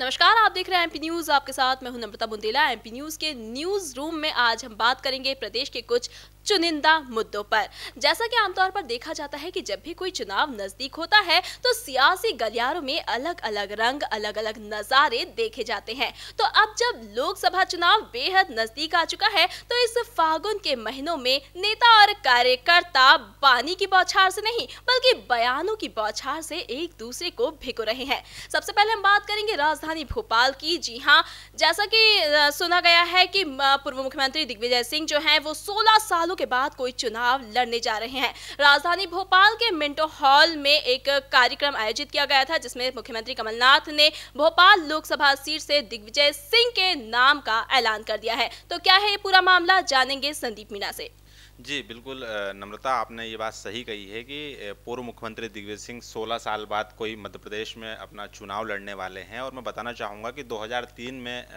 नमस्कार, आप देख रहे हैं एमपी न्यूज। आपके साथ मैं हूं नम्रता बुंदेला। एमपी न्यूज के न्यूज रूम में आज हम बात करेंगे प्रदेश के कुछ चुनिंदा मुद्दों पर। जैसा कि आमतौर पर देखा जाता है कि जब भी कोई चुनाव नजदीक होता है तो सियासी गलियारों में अलग अलग रंग, अलग अलग नजारे देखे जाते हैं। तो अब जब लोकसभा चुनाव बेहद नजदीक आ चुका है तो इस फागुन के महीनों में नेता और कार्यकर्ता पानी की बौछार से नहीं बल्कि बयानों की बौछार से एक दूसरे को भिगो रहे हैं। सबसे पहले हम बात करेंगे राजधानी भोपाल की। जी हाँ, जैसा कि सुना गया है कि पूर्व मुख्यमंत्री दिग्विजय सिंह जो हैं वो 16 सालों के बाद कोई चुनाव लड़ने जा रहे हैं। राजधानी भोपाल के मिंटो हॉल में एक कार्यक्रम आयोजित किया गया था जिसमें मुख्यमंत्री कमलनाथ ने भोपाल लोकसभा सीट से दिग्विजय सिंह के नाम का ऐलान कर दिया है। तो क्या है ये पूरा मामला, जानेंगे संदीप मीणा से। जी बिल्कुल नम्रता, आपने ये बात सही कही है कि पूर्व मुख्यमंत्री दिग्विजय सिंह 16 साल बाद कोई मध्य प्रदेश में अपना चुनाव लड़ने वाले हैं। और मैं बताना चाहूँगा कि 2003 में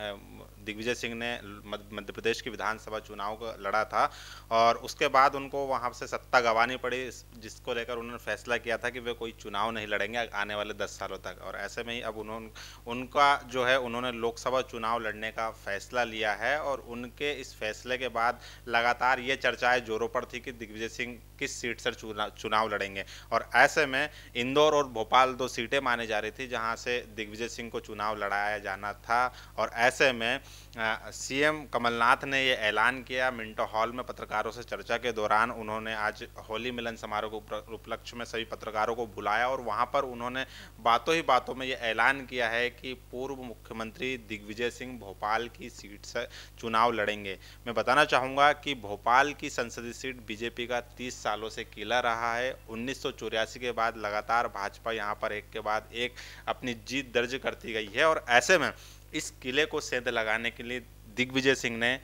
दिग्विजय सिंह ने मध्य प्रदेश की विधानसभा चुनाव को लड़ा था और उसके बाद उनको वहाँ से सत्ता गंवानी पड़ी, जिसको लेकर उन्होंने फैसला किया था कि वे कोई चुनाव नहीं लड़ेंगे आने वाले 10 सालों तक। और ऐसे में ही अब उन्होंने लोकसभा चुनाव लड़ने का फैसला लिया है। और उनके इस फैसले के बाद लगातार ये चर्चाएं जोरों पर थी कि दिग्विजय सिंह किस सीट से चुनाव लड़ेंगे। और ऐसे में इंदौर और भोपाल 2 सीटें मानी जा रही थी जहां से दिग्विजय सिंह को चुनाव लड़ाया जाना था। और ऐसे में सीएम कमलनाथ ने ये ऐलान किया। मिंटो हॉल में पत्रकारों से चर्चा के दौरान उन्होंने आज होली मिलन समारोह के उपलक्ष्य में सभी पत्रकारों को बुलाया और वहां पर उन्होंने बातों ही बातों में ये ऐलान किया है कि पूर्व मुख्यमंत्री दिग्विजय सिंह भोपाल की सीट से चुनाव लड़ेंगे। मैं बताना चाहूँगा कि भोपाल की संसदीय सीट बीजेपी का 30 सालों से किला रहा है। 1984 के बाद लगातार भाजपा यहाँ पर एक के बाद एक अपनी जीत दर्ज करती गई है। और ऐसे में इस किले को सेंध लगाने के लिए दिग्विजय सिंह ने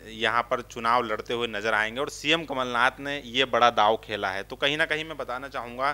यहाँ पर चुनाव लड़ते हुए नजर आएंगे और सीएम कमलनाथ ने ये बड़ा दांव खेला है। तो कहीं ना कहीं मैं बताना चाहूँगा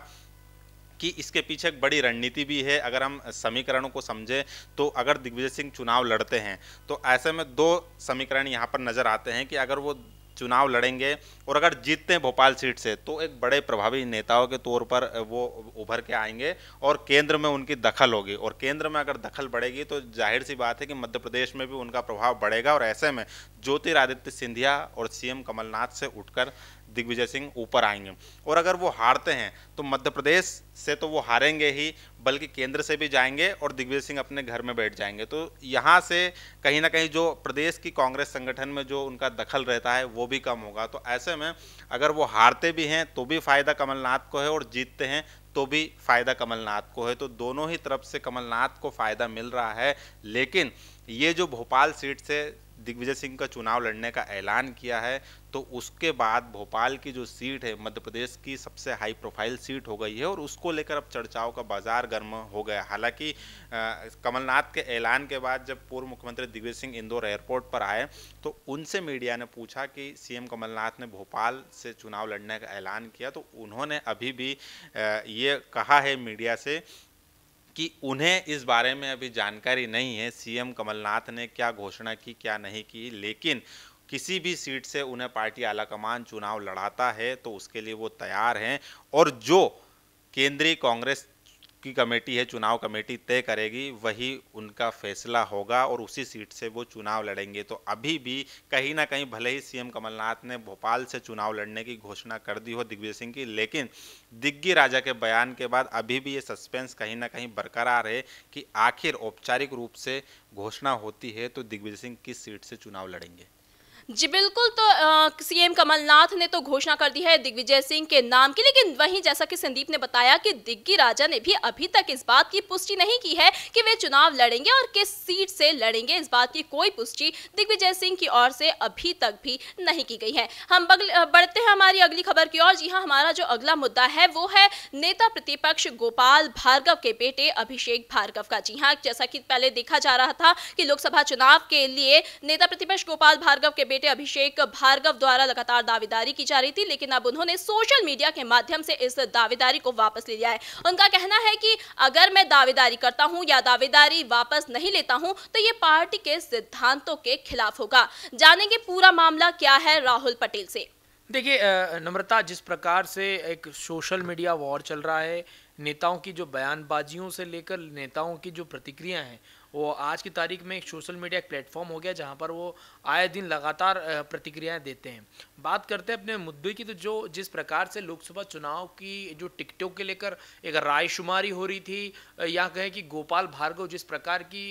कि इसके पीछे एक बड़ी रणनीति भी है। अगर हम समीकरणों को समझें तो अगर दिग्विजय सिंह चुनाव लड़ते हैं तो ऐसे में 2 समीकरण यहाँ पर नजर आते हैं कि अगर वो चुनाव लड़ेंगे और अगर जीतते हैं भोपाल सीट से तो एक बड़े प्रभावी नेताओं के तौर पर वो उभर के आएंगे और केंद्र में उनकी दखल होगी। और केंद्र में अगर दखल बढ़ेगी तो जाहिर सी बात है कि मध्य प्रदेश में भी उनका प्रभाव बढ़ेगा। और ऐसे में ज्योतिरादित्य सिंधिया और सीएम कमलनाथ से उठकर दिग्विजय सिंह ऊपर आएंगे। और अगर वो हारते हैं तो मध्य प्रदेश से तो वो हारेंगे ही बल्कि केंद्र से भी जाएंगे और दिग्विजय सिंह अपने घर में बैठ जाएंगे। तो यहाँ से कहीं ना कहीं जो प्रदेश की कांग्रेस संगठन में जो उनका दखल रहता है वो भी कम होगा। तो ऐसे में अगर वो हारते भी हैं तो भी फायदा कमलनाथ को है और जीतते हैं तो भी फायदा कमलनाथ को है। तो दोनों ही तरफ से कमलनाथ को फायदा मिल रहा है। लेकिन ये जो भोपाल सीट से दिग्विजय सिंह का चुनाव लड़ने का ऐलान किया है तो उसके बाद भोपाल की जो सीट है मध्य प्रदेश की सबसे हाई प्रोफाइल सीट हो गई है और उसको लेकर अब चर्चाओं का बाजार गर्म हो गया। हालांकि कमलनाथ के ऐलान के बाद जब पूर्व मुख्यमंत्री दिग्विजय सिंह इंदौर एयरपोर्ट पर आए तो उनसे मीडिया ने पूछा कि सीएम कमलनाथ ने भोपाल से चुनाव लड़ने का ऐलान किया तो उन्होंने अभी भी ये कहा है मीडिया से कि उन्हें इस बारे में अभी जानकारी नहीं है सीएम कमलनाथ ने क्या घोषणा की क्या नहीं की। लेकिन किसी भी सीट से उन्हें पार्टी आलाकमान चुनाव लड़ाता है तो उसके लिए वो तैयार हैं। और जो केंद्रीय कांग्रेस की कमेटी है, चुनाव कमेटी तय करेगी, वही उनका फैसला होगा और उसी सीट से वो चुनाव लड़ेंगे। तो अभी भी कहीं ना कहीं भले ही सीएम कमलनाथ ने भोपाल से चुनाव लड़ने की घोषणा कर दी हो दिग्विजय सिंह की, लेकिन दिग्गी राजा के बयान के बाद अभी भी ये सस्पेंस कहीं ना कहीं बरकरार है कि आखिर औपचारिक रूप से घोषणा होती है तो दिग्विजय सिंह किस सीट से चुनाव लड़ेंगे। जी बिल्कुल। तो सीएम कमलनाथ ने तो घोषणा कर दी है दिग्विजय सिंह के नाम की, लेकिन वहीं जैसा कि संदीप ने बताया कि दिग्गी राजा ने भी अभी तक इस बात की पुष्टि नहीं की है कि वे चुनाव लड़ेंगे और किस सीट से लड़ेंगे। इस बात की कोई पुष्टि दिग्विजय सिंह की ओर से अभी तक भी नहीं की गई है। हम बढ़ते हैं हमारी अगली खबर की ओर। जी हाँ, हमारा जो अगला मुद्दा है वो है नेता प्रतिपक्ष गोपाल भार्गव के बेटे अभिषेक भार्गव का। जी हाँ, जैसा कि पहले देखा जा रहा था कि लोकसभा चुनाव के लिए नेता प्रतिपक्ष गोपाल भार्गव के बेटे अभिषेक भार्गव द्वारा लगातार दावेदारी की जा रही थी, लेकिन अब उन्होंने सोशल मीडिया के माध्यम से इस दावेदारी को वापस ले लिया है। उनका कहना है कि अगर मैं दावेदारी करता हूं या दावेदारी वापस नहीं लेता हूं तो ये पार्टी के सिद्धांतों के खिलाफ होगा। जानेंगे पूरा मामला क्या है राहुल पटेल से। देखिए नम्रता, जिस प्रकार से एक सोशल मीडिया वॉर चल रहा है, नेताओं की जो बयानबाजियों से लेकर नेताओं की जो प्रतिक्रिया हैं वो आज की तारीख में एक सोशल मीडिया एक प्लेटफॉर्म हो गया जहाँ पर वो आए दिन लगातार प्रतिक्रियाएं देते हैं। बात करते हैं अपने मुद्दे की, तो जो जिस प्रकार से लोकसभा चुनाव की जो टिकटों के लेकर एक रायशुमारी हो रही थी, या कहें कि गोपाल भार्गव जिस प्रकार की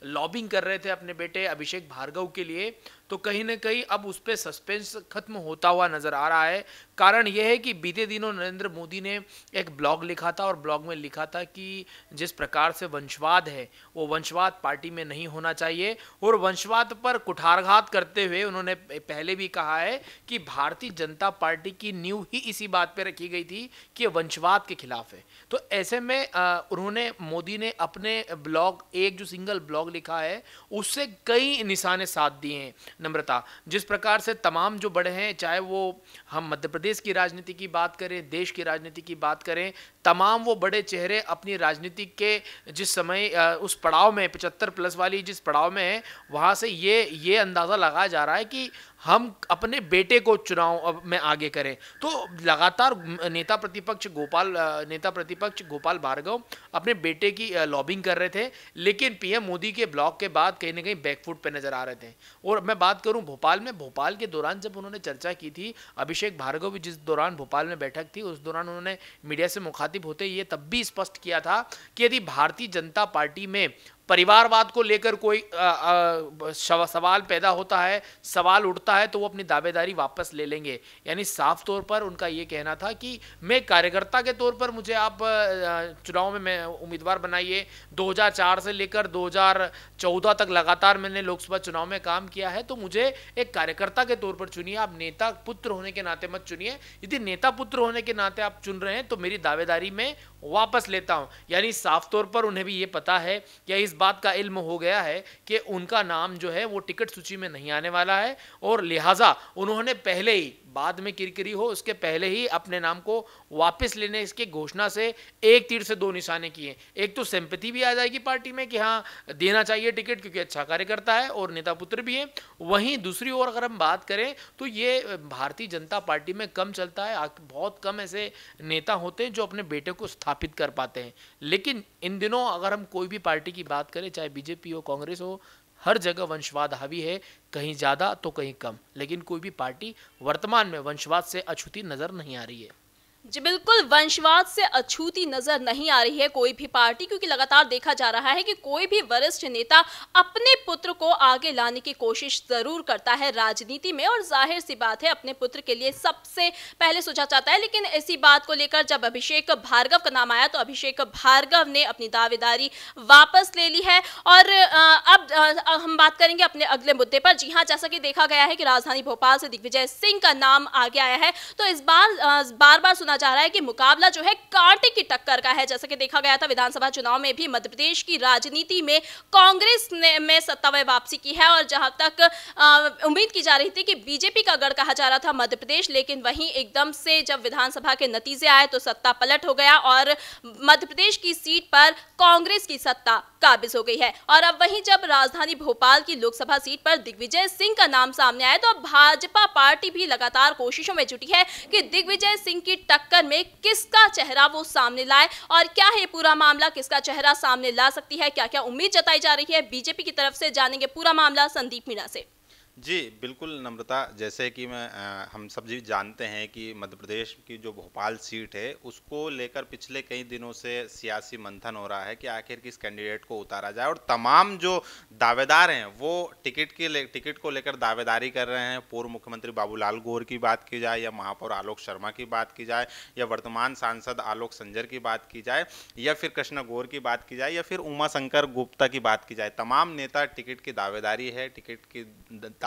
लॉबिंग कर रहे थे अपने बेटे अभिषेक भार्गव के लिए, तो कहीं ना कहीं अब उस पर सस्पेंस खत्म होता हुआ नजर आ रहा है। कारण यह है कि बीते दिनों नरेंद्र मोदी ने एक ब्लॉग लिखा था और ब्लॉग में लिखा था कि जिस प्रकार से वंशवाद है वो वंशवाद पार्टी में नहीं होना चाहिए, और वंशवाद पर कुठारघात करते हुए उन्होंने पहले भी कहा है कि भारतीय जनता पार्टी की नींव ही इसी बात पर रखी गई थी कि वंशवाद के खिलाफ है। तो ऐसे में उन्होंने मोदी ने अपने ब्लॉग, एक जो सिंगल ब्लॉग लिखा है उससे कई निशाने साध दिए हैं। नम्रता, जिस प्रकार से तमाम जो बड़े हैं, चाहे वो हम मध्य प्रदेश की राजनीति की बात करें, देश की राजनीति की बात करें, तमाम वो बड़े चेहरे अपनी राजनीति के जिस समय उस पड़ाव में 75 प्लस वाली जिस पड़ाव में है, वहाँ से ये अंदाज़ा लगाया जा रहा है कि हम अपने बेटे को चुनाव में आगे करें। तो लगातार नेता प्रतिपक्ष गोपाल भार्गव अपने बेटे की लॉबिंग कर रहे थे, लेकिन पीएम मोदी के ब्लॉग के बाद कहीं ना कहीं बैकफुट पे नजर आ रहे थे। और मैं बात करूं भोपाल के दौरान जब उन्होंने चर्चा की थी, अभिषेक भार्गव भी जिस दौरान भोपाल में बैठक थी उस दौरान उन्होंने मीडिया से मुखातिब होते ये तब भी स्पष्ट किया था कि यदि भारतीय जनता पार्टी में परिवारवाद को लेकर कोई सवाल पैदा होता है, सवाल उठता है, तो वो अपनी दावेदारी वापस ले लेंगे। यानी साफ तौर पर उनका ये कहना था कि मैं कार्यकर्ता के तौर पर मुझे आप चुनाव में मैं उम्मीदवार बनाइए। 2004 से लेकर 2014 तक लगातार मैंने लोकसभा चुनाव में काम किया है, तो मुझे एक कार्यकर्ता के तौर पर चुनिए, आप नेता पुत्र होने के नाते मत चुनिए। यदि नेता पुत्र होने के नाते आप चुन रहे हैं तो मेरी दावेदारी में वापस लेता हूं। यानी साफ तौर पर उन्हें भी ये पता है या इस बात का इल्म हो गया है कि उनका नाम जो है वो टिकट सूची में नहीं आने वाला है, और लिहाजा उन्होंने पहले ही, बाद में किरकिरी हो उसके पहले ही अपने नाम को वापस लेने इसके घोषणा से एक तीर से दो निशाने किए। एक तो सिंपैथी भी आ जाएगी पार्टी में कि हाँ देना चाहिए टिकट क्योंकि अच्छा कार्यकर्ता है और नेता पुत्र भी है। वहीं दूसरी ओर अगर हम बात करें तो ये भारतीय जनता पार्टी में कम चलता है। बहुत कम ऐसे नेता होते हैं जो अपने बेटे को स्थापित कर पाते हैं। लेकिन इन दिनों अगर हम कोई भी पार्टी की बात करें, चाहे बीजेपी हो, कांग्रेस हो, हर जगह वंशवाद हावी है, कहीं ज्यादा तो कहीं कम। लेकिन कोई भी पार्टी वर्तमान में वंशवाद से अछूती नजर नहीं आ रही है। जी बिल्कुल, वंशवाद से अछूती नजर नहीं आ रही है कोई भी पार्टी, क्योंकि लगातार देखा जा रहा है कि कोई भी वरिष्ठ नेता अपने पुत्र को आगे लाने की कोशिश जरूर करता है राजनीति में, और जाहिर सी बात है अपने पुत्र के लिए सबसे पहले सोचा जाता है। लेकिन इसी बात को लेकर जब अभिषेक भार्गव का नाम आया तो अभिषेक भार्गव ने अपनी दावेदारी वापस ले ली है। और अब हम बात करेंगे अपने अगले मुद्दे पर। जी हाँ, जैसा कि देखा गया है कि राजधानी भोपाल से दिग्विजय सिंह का नाम आगे आया है, तो इस बार बार सुना जा रहा है कि मुकाबला जो है कांटे की टक्कर का है। जैसा कि देखा गया था विधानसभा चुनाव में भी मध्य प्रदेश की राजनीति में कांग्रेस ने में सत्ता में वापसी की है, और जहां तक उम्मीद की जा रही थी कि बीजेपी का गढ़ कहा जा रहा था मध्य प्रदेश, लेकिन वहीं एकदम से जब विधानसभा के नतीजे आए तो सत्ता पलट हो गया और मध्य प्रदेश की सीट पर कांग्रेस की सत्ता काबिज हो गई है। और अब वहीं जब राजधानी भोपाल की लोकसभा सीट पर दिग्विजय सिंह का नाम सामने आया तो अब भाजपा पार्टी भी लगातार कोशिशों में जुटी है कि दिग्विजय सिंह की टक्कर में किसका चेहरा वो सामने लाए, और क्या है पूरा मामला, किसका चेहरा सामने ला सकती है, क्या क्या उम्मीद जताई जा रही है बीजेपी की तरफ से, जानेंगे पूरा मामला संदीप मीणा से। जी बिल्कुल नम्रता, जैसे कि हम सब जी जानते हैं कि मध्य प्रदेश की जो भोपाल सीट है उसको लेकर पिछले कई दिनों से सियासी मंथन हो रहा है कि आखिर किस कैंडिडेट को उतारा जाए, और तमाम जो दावेदार हैं वो टिकट को लेकर दावेदारी कर रहे हैं। पूर्व मुख्यमंत्री बाबूलाल गौर की बात की जाए, या महापौर आलोक शर्मा की बात की जाए, या वर्तमान सांसद आलोक संजर की बात की जाए, या फिर कृष्णा गौर की बात की जाए, या फिर उमा शंकर गुप्ता की बात की जाए, तमाम नेता टिकट की दावेदारी है, टिकट की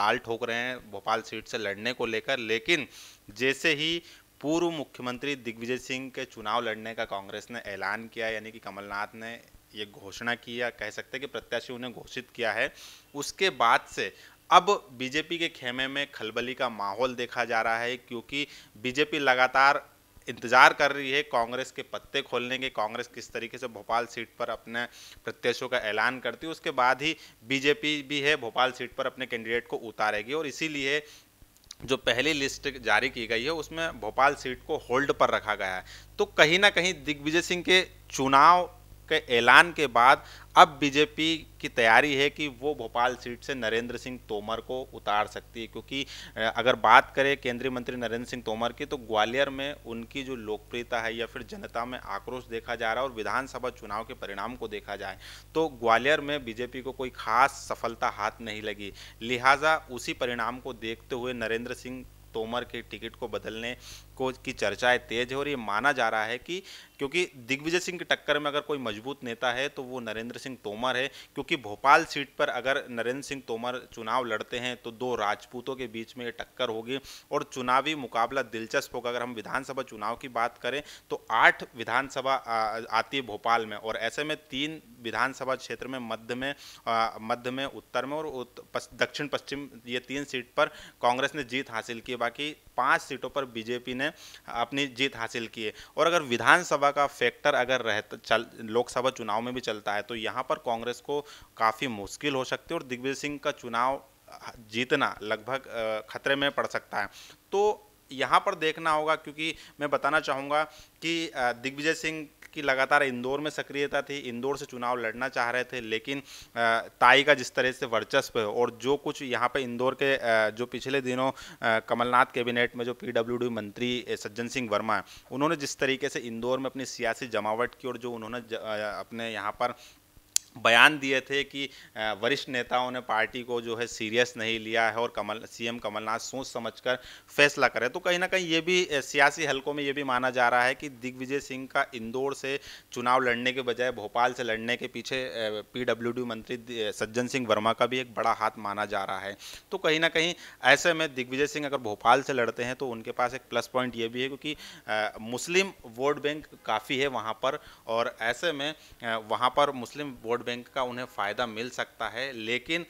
ताल ठोक रहे हैं भोपाल सीट से लड़ने को लेकर। लेकिन जैसे ही पूर्व मुख्यमंत्री दिग्विजय सिंह के चुनाव लड़ने का कांग्रेस ने ऐलान किया, यानी कि कमलनाथ ने ये घोषणा की, या कह सकते हैं कि प्रत्याशी उन्हें घोषित किया है, उसके बाद से अब बीजेपी के खेमे में खलबली का माहौल देखा जा रहा है, क्योंकि बीजेपी लगातार इंतजार कर रही है कांग्रेस के पत्ते खोलने के। कांग्रेस किस तरीके से भोपाल सीट पर अपने प्रत्याशियों का ऐलान करती है, उसके बाद ही बीजेपी भी है भोपाल सीट पर अपने कैंडिडेट को उतारेगी। और इसीलिए जो पहली लिस्ट जारी की गई है उसमें भोपाल सीट को होल्ड पर रखा गया है। तो कहीं ना कहीं दिग्विजय सिंह के चुनाव के ऐलान के बाद अब बीजेपी की तैयारी है कि वो भोपाल सीट से नरेंद्र सिंह तोमर को उतार सकती है, क्योंकि अगर बात करें केंद्रीय मंत्री नरेंद्र सिंह तोमर की, तो ग्वालियर में उनकी जो लोकप्रियता है या फिर जनता में आक्रोश देखा जा रहा है और विधानसभा चुनाव के परिणाम को देखा जाए तो ग्वालियर में बीजेपी को कोई खास सफलता हाथ नहीं लगी। लिहाजा उसी परिणाम को देखते हुए नरेंद्र सिंह तोमर के टिकट को बदलने को की चर्चाएं तेज है और ये माना जा रहा है कि क्योंकि दिग्विजय सिंह की टक्कर में अगर कोई मजबूत नेता है तो वो नरेंद्र सिंह तोमर है, क्योंकि भोपाल सीट पर अगर नरेंद्र सिंह तोमर चुनाव लड़ते हैं तो दो राजपूतों के बीच में ये टक्कर होगी और चुनावी मुकाबला दिलचस्प होगा। अगर हम विधानसभा चुनाव की बात करें तो 8 विधानसभा आती है भोपाल में और ऐसे में 3 विधानसभा क्षेत्र में मध्य में उत्तर में और दक्षिण पश्चिम, ये 3 सीट पर कांग्रेस ने जीत हासिल की, बाकी 5 सीटों पर बीजेपी ने अपनी जीत हासिल की है। और अगर विधानसभा का फैक्टर अगर लोकसभा चुनाव में भी चलता है तो यहाँ पर कांग्रेस को काफ़ी मुश्किल हो सकती है और दिग्विजय सिंह का चुनाव जीतना लगभग खतरे में पड़ सकता है। तो यहाँ पर देखना होगा, क्योंकि मैं बताना चाहूँगा कि दिग्विजय सिंह की लगातार इंदौर में सक्रियता थी, इंदौर से चुनाव लड़ना चाह रहे थे, लेकिन ताई का जिस तरह से वर्चस्व है और जो कुछ यहाँ पे इंदौर के जो पिछले दिनों कमलनाथ कैबिनेट में जो पीडब्ल्यूडी मंत्री सज्जन सिंह वर्मा है, उन्होंने जिस तरीके से इंदौर में अपनी सियासी जमावट की और जो उन्होंने अपने यहाँ पर बयान दिए थे कि वरिष्ठ नेताओं ने पार्टी को जो है सीरियस नहीं लिया है और सीएम कमलनाथ सोच समझकर फैसला करे, तो कहीं ना कहीं ये भी सियासी हलकों में ये भी माना जा रहा है कि दिग्विजय सिंह का इंदौर से चुनाव लड़ने के बजाय भोपाल से लड़ने के पीछे पीडब्ल्यूडी मंत्री सज्जन सिंह वर्मा का भी एक बड़ा हाथ माना जा रहा है। तो कहीं ना कहीं ऐसे में दिग्विजय सिंह अगर भोपाल से लड़ते हैं तो उनके पास एक प्लस पॉइंट ये भी है क्योंकि मुस्लिम वोट बैंक काफ़ी है वहाँ पर और ऐसे में वहाँ पर मुस्लिम वोट बैंक का उन्हें फ़ायदा मिल सकता है। लेकिन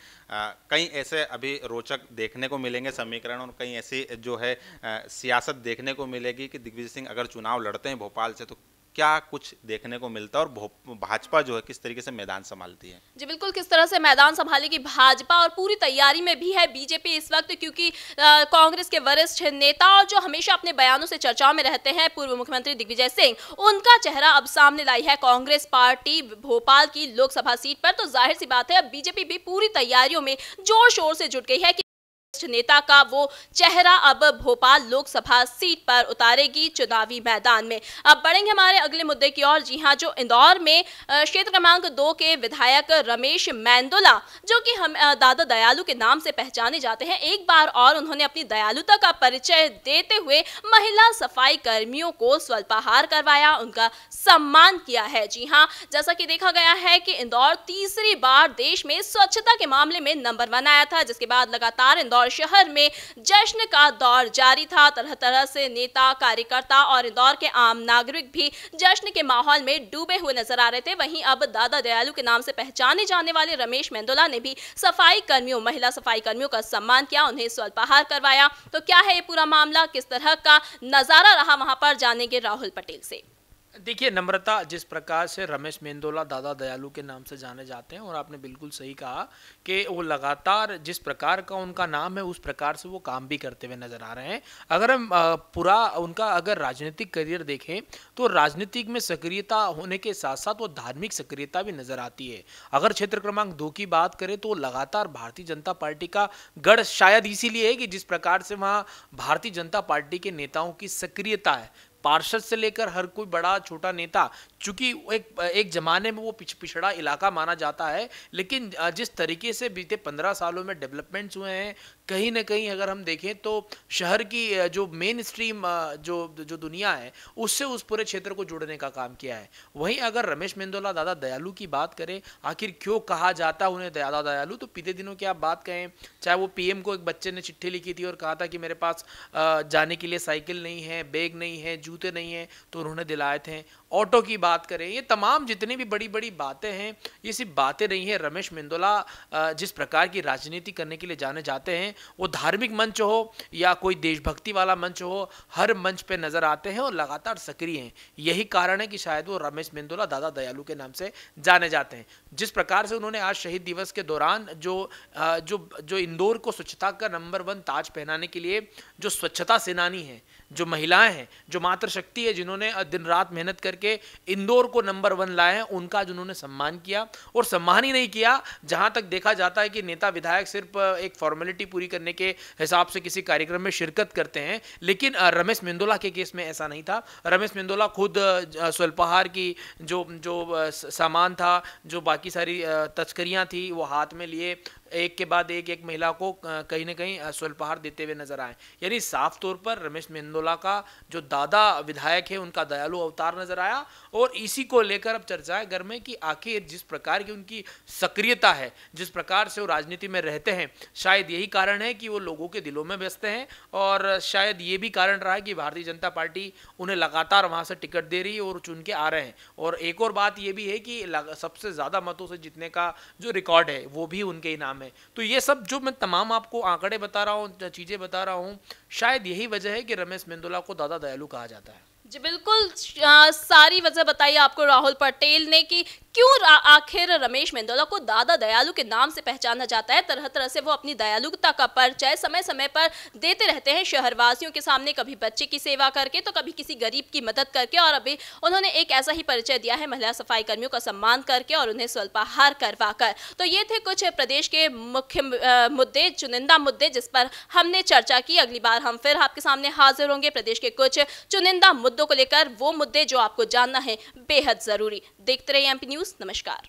कई ऐसे अभी रोचक देखने को मिलेंगे समीकरण और कई ऐसी जो है सियासत देखने को मिलेगी कि दिग्विजय सिंह अगर चुनाव लड़ते हैं भोपाल से तो क्या कुछ देखने को मिलता है और भाजपा जो है किस तरीके से मैदान संभालती है। जी बिल्कुल, किस तरह से मैदान संभालेगी भाजपा और पूरी तैयारी में भी है बीजेपी इस वक्त, क्योंकि कांग्रेस के वरिष्ठ नेता और जो हमेशा अपने बयानों से चर्चाओं में रहते हैं पूर्व मुख्यमंत्री दिग्विजय सिंह, उनका चेहरा अब सामने लाई है कांग्रेस पार्टी भोपाल की लोकसभा सीट पर। तो जाहिर सी बात है अब बीजेपी भी पूरी तैयारियों में जोर शोर से जुट गई है कि नेता का वो चेहरा अब भोपाल लोकसभा सीट पर उतारेगी चुनावी मैदान में। अब बढ़ेंगे हमारे अगले मुद्दे की ओर। जी हां, जो इंदौर में क्षेत्र क्रमांक 2 के विधायक रमेश मेंदोला, जो कि हम दादा दयालु के नाम से पहचाने जाते हैं, एक बार और उन्होंने अपनी दयालुता का परिचय देते हुए महिला सफाई कर्मियों को स्वल्पाहार करवाया, उनका सम्मान किया है। जी हां, जैसा कि देखा गया है कि इंदौर तीसरी बार देश में स्वच्छता के मामले में नंबर 1 आया था, जिसके बाद लगातार इंदौर शहर में जश्न का दौर जारी था। तरह तरह से नेता, कार्यकर्ता और इंदौर के आम नागरिक भी जश्न के माहौल में डूबे हुए नजर आ रहे थे। वहीं अब दादा दयालु के नाम से पहचाने जाने वाले रमेश मेंदोला ने भी सफाई कर्मियों, महिला सफाई कर्मियों का सम्मान किया, उन्हें स्वल्पाहार करवाया। तो क्या है ये पूरा मामला, किस तरह का नजारा रहा वहां पर, जानेंगे राहुल पटेल से। देखिए नम्रता, जिस प्रकार से रमेश मेंदोला दादा दयालु के नाम से जाने जाते हैं और आपने बिल्कुल सही कहा कि वो लगातार जिस प्रकार का उनका नाम है उस प्रकार से वो काम भी करते हुए नजर आ रहे हैं। अगर हम पूरा उनका अगर राजनीतिक करियर देखें तो राजनीतिक में सक्रियता होने के साथ साथ वो धार्मिक सक्रियता भी नजर आती है। अगर क्षेत्र क्रमांक 2 की बात करें तो लगातार भारतीय जनता पार्टी का गढ़ शायद इसीलिए है कि जिस प्रकार से वहाँ भारतीय जनता पार्टी के नेताओं की सक्रियता है, पार्षद से लेकर हर कोई बड़ा छोटा नेता, चूंकि एक जमाने में वो पिछड़ा इलाका माना जाता है, लेकिन जिस तरीके से बीते 15 सालों में डेवलपमेंट्स हुए हैं, कहीं ना कहीं अगर हम देखें तो शहर की जो मेन स्ट्रीम जो दुनिया है उससे उस पूरे क्षेत्र को जोड़ने का काम किया है। वहीं अगर रमेश मेंदोला दादा दयालु की बात करें, आखिर क्यों कहा जाता है उन्हें दादा दयालु, तो बीते दिनों की आप बात कहें, चाहे वो पीएम को एक बच्चे ने चिट्ठी लिखी थी और कहा था कि मेरे पास जाने के लिए साइकिल नहीं है, बैग नहीं है, जूते नहीं है, तो उन्होंने दिलाए थे। ऑटो की बात करें, ये तमाम जितनी भी बड़ी बड़ी बातें हैं ये सिर्फ बातें नहीं है। रमेश मेंदोला जिस प्रकार की राजनीति करने के लिए जाने जाते हैं, वो धार्मिक मंच हो या कोई देशभक्ति वाला मंच हो, हर मंच पे नजर आते हैं और लगातार सक्रिय हैं। यही कारण है कि शायद वो रमेश मेंदोला दादा दयालु के नाम से जाने जाते हैं। जिस प्रकार से उन्होंने आज शहीद दिवस के दौरान जो इंदौर को स्वच्छता का नंबर 1 ताज पहनाने के लिए जो स्वच्छता सेनानी है, जो महिलाएं हैं, जो मातृशक्ति है, जिन्होंने दिन रात मेहनत करके इंदौर को नंबर 1 लाए हैं, उनका जिन्होंने सम्मान किया। और सम्मान ही नहीं किया, जहां तक देखा जाता है कि नेता विधायक सिर्फ एक फॉर्मेलिटी पूरी करने के हिसाब से किसी कार्यक्रम में शिरकत करते हैं, लेकिन रमेश मेंदोला के केस में ऐसा नहीं था। रमेश मेंदोला खुद स्वल्पाहार की जो सामान था, जो बाकी सारी तस्करियां थी, वो हाथ में लिए एक के बाद एक महिला को कहीं ना कहीं स्वल्पाहार देते हुए नजर आए। यानी साफ तौर पर रमेश मेंदोला का जो दादा विधायक है, उनका दयालु अवतार नजर आया। और इसी को लेकर अब चर्चाएं घर में कि आखिर जिस प्रकार की उनकी सक्रियता है, जिस प्रकार से वो राजनीति में रहते हैं, शायद यही कारण है कि वो लोगों के दिलों में बसते हैं। और शायद ये भी कारण रहा है कि भारतीय जनता पार्टी उन्हें लगातार वहां से टिकट दे रही है और चुन के आ रहे हैं। और एक और बात ये भी है कि सबसे ज्यादा मतों से जीतने का जो रिकॉर्ड है वो भी उनके ही नाम है। तो ये सब जो मैं तमाम आपको आंकड़े बता रहा हूँ, चीजें बता रहा हूँ, शायद यही वजह है कि रमेश मेंदोला को दादा दयालु कहा जाता है। जी बिल्कुल, सारी वजह बताई आपको राहुल पटेल ने कि क्यों आखिर रमेश मेंदोला को दादा दयालु के नाम से पहचाना जाता है। तरह तरह से वो अपनी दयालुता का परिचय समय समय पर देते रहते हैं शहरवासियों के सामने, कभी बच्चे की सेवा करके तो कभी किसी गरीब की मदद करके। और अभी उन्होंने एक ऐसा ही परिचय दिया है महिला सफाई कर्मियों का सम्मान करके और उन्हें स्वल्पाहार करवा कर। तो ये थे कुछ प्रदेश के मुख्य मुद्दे, चुनिंदा मुद्दे जिस पर हमने चर्चा की। अगली बार हम फिर आपके सामने हाजिर होंगे प्रदेश के कुछ चुनिंदा मुद्दों को लेकर, वो मुद्दे जो आपको जानना है बेहद जरूरी। देखते रहिए एमपी न्यूज़। नमस्कार।